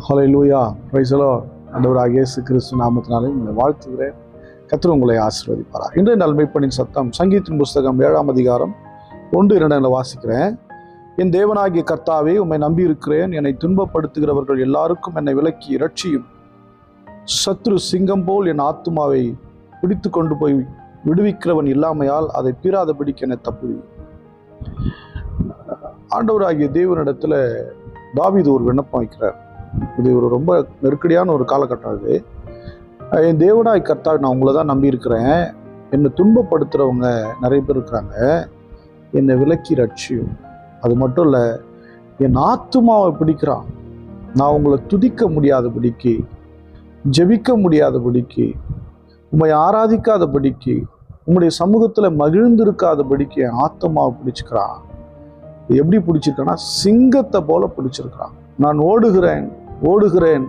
Hallelujah, praise the Lord. ஆண்டவராகிய இயேசு கிறிஸ்து நாமத்தினாலே உங்களை வாழ்த்துகிறேன். கர்த்தர் உங்களை ஆசீர்வதிப்பாராக. இன்றைய நாள் மெய்ப்பனின் சத்தம் சங்கீதத்தின் புஸ்தகம் 7ஆம் அதிகாரம் 1-2 வாசிக்கிறேன். என் தேவனாகிய கர்த்தாவே, உம்மை நம்பி இருக்கிறேன். என்னை துன்பப்படுத்துகிறவர்கள் எல்லாருக்கும் என்னை விலக்கி இரட்சியும். சத்ரு சிங்கம் போல் என் ஆத்துமாவை பிடித்து கொண்டு போய் விடுவிக்கிறவன் இல்லாமையால் அதை பீறாதபடிக்கு என்னை தப்புவி. ஆண்டவராகிய தேவனிடத்துல தாவீது ஒரு விண்ணப்பம் வைக்கிறார். இது ஒரு ரொம்ப நெருக்கடியான ஒரு காலகட்டம். இது என் தேவனாய் கர்த்தாவே, நான் உங்களை தான் நம்பி இருக்கிறேன். என்னை துன்பப்படுத்துகிறவங்க நிறைய பேர் இருக்கிறாங்க. என்னை விலக்கி ரட்சியும். அது மட்டும் இல்லை, என் ஆத்துமாவை பிடிக்கிறான். நான் உங்களை துதிக்க முடியாதபடிக்கு, ஜெபிக்க முடியாதபடிக்கு, உம்மை ஆராதிக்காதபடிக்கு, உம்முடைய சமூகத்தில் மகிழ்ந்திருக்காதபடிக்கு என் ஆத்துமாவை பிடிச்சிக்கிறான். எப்படி பிடிச்சிருக்கான்னா, சிங்கத்தை போல பிடிச்சிருக்கிறான். நான் ஓடுகிறேன்,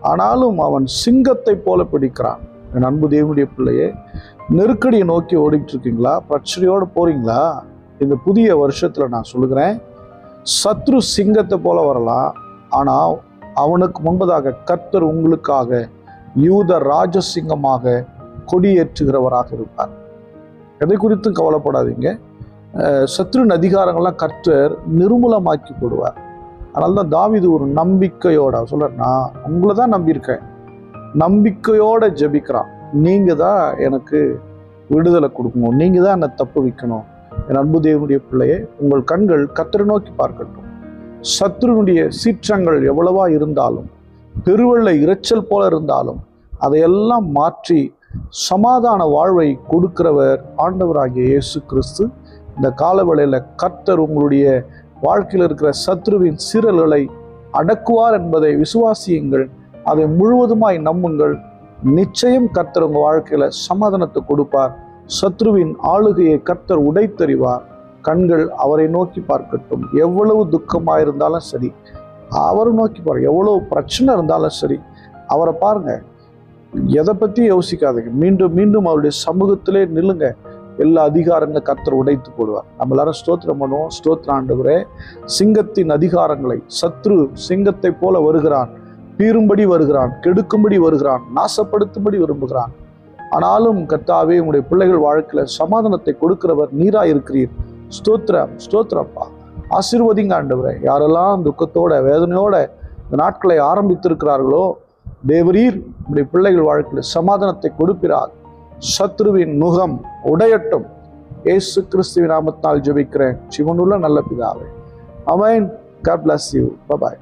ஆனாலும் அவன் சிங்கத்தை போல பிடிக்கிறான். என் அன்பு தேவனுடைய பிள்ளையே, நெருக்கடியை நோக்கி ஓடிக்கிட்டு இருக்கீங்களா? பிரச்சனையோடு போறீங்களா? இந்த புதிய வருஷத்துல நான் சொல்லுகிறேன், சத்ரு சிங்கத்தை போல வரலாம், ஆனால் அவனுக்கு முன்பதாக கர்த்தர் உங்களுக்காக யூத ராஜசிங்கமாக கொடியேற்றுகிறவராக இருப்பார். எதை குறித்தும் கவலைப்படாதீங்க. சத்ருவின் அதிகாரங்கள்லாம் கர்த்தர் நிர்மூலமாக்கி போடுவார். அதனால தான் தாவீது ஒரு நம்பிக்கையோட சொல்றார், நான் உங்களை தான் நம்பியிருக்கேன், நம்பிக்கையோட ஜெபிக்கிறான். நீங்க தான் எனக்கு விடுதலை கொடுக்கணும், நீங்க தான் என்னை தப்பு வைக்கணும். என் அன்பு தேவனுடைய பிள்ளையே, உங்கள் கண்கள் கர்த்தரை நோக்கி பார்க்கட்டும். சத்ருனுடைய சீற்றங்கள் எவ்வளவா இருந்தாலும், பெருவெள்ள இரைச்சல் போல இருந்தாலும், அதையெல்லாம் மாற்றி சமாதான வாழ்வை கொடுக்கிறவர் ஆண்டவராகிய இயேசு கிறிஸ்து. இந்த காலவேளையில் கர்த்தர் உங்களுடைய வாழ்க்கையில் இருக்கிற சத்ருவின் சீறல்களை அடக்குவார் என்பதை விசுவாசியுங்கள். அதை முழுவதுமாய் நம்புங்கள். நிச்சயம் கர்த்தர் உங்கள் வாழ்க்கையில சமாதானத்தை கொடுப்பார். சத்ருவின் ஆளுகையை கர்த்தர் உடைத்தறிவார். கண்கள் அவரை நோக்கி பார்க்கட்டும். எவ்வளவு துக்கமாக இருந்தாலும் சரி, அவரை நோக்கி பாருங்க. எவ்வளவு பிரச்சனை இருந்தாலும் சரி, அவரை பாருங்க. எதை பற்றி யோசிக்காதீங்க. மீண்டும் மீண்டும் அவருடைய சமூகத்திலே நில்லுங்க. எல்லா அதிகாரங்களை கர்த்தர் உடைத்து போடுவார். நம்ம எல்லாரும் ஸ்தோத்திரம் பண்ணுவோம். ஸ்தோத்திரம் ஆண்டவரே. சிங்கத்தின் அதிகாரங்களை, சத்ரு சிங்கத்தை போல வருகிறான், பீறும்படி வருகிறான், கெடுக்கும்படி வருகிறான், நாசப்படுத்தும்படி விரும்புகிறான். ஆனாலும் கர்த்தாவே, உங்களுடைய பிள்ளைகள் வாழ்க்கையில சமாதானத்தை கொடுக்கிறவர் நீராய் இருக்கிறீர். ஸ்தோத்திரம், ஸ்தோத்திரப்பா. ஆசீர்வதிங்க ஆண்டவரே. யாரெல்லாம் துக்கத்தோட வேதனையோட இந்த நாட்களை ஆரம்பித்திருக்கிறார்களோ, தேவரீர் உங்களுடைய பிள்ளைகள் வாழ்க்கையில சமாதானத்தை கொடுக்கிறார். சத்ருவின் முகம் உடையட்டும். இயேசு கிறிஸ்துவின் நாமத்தினால் ஜெபிக்கிறேன் ஜீவனுள்ள நல்ல பிதாவே. ஆமென். God bless you. Bye bye.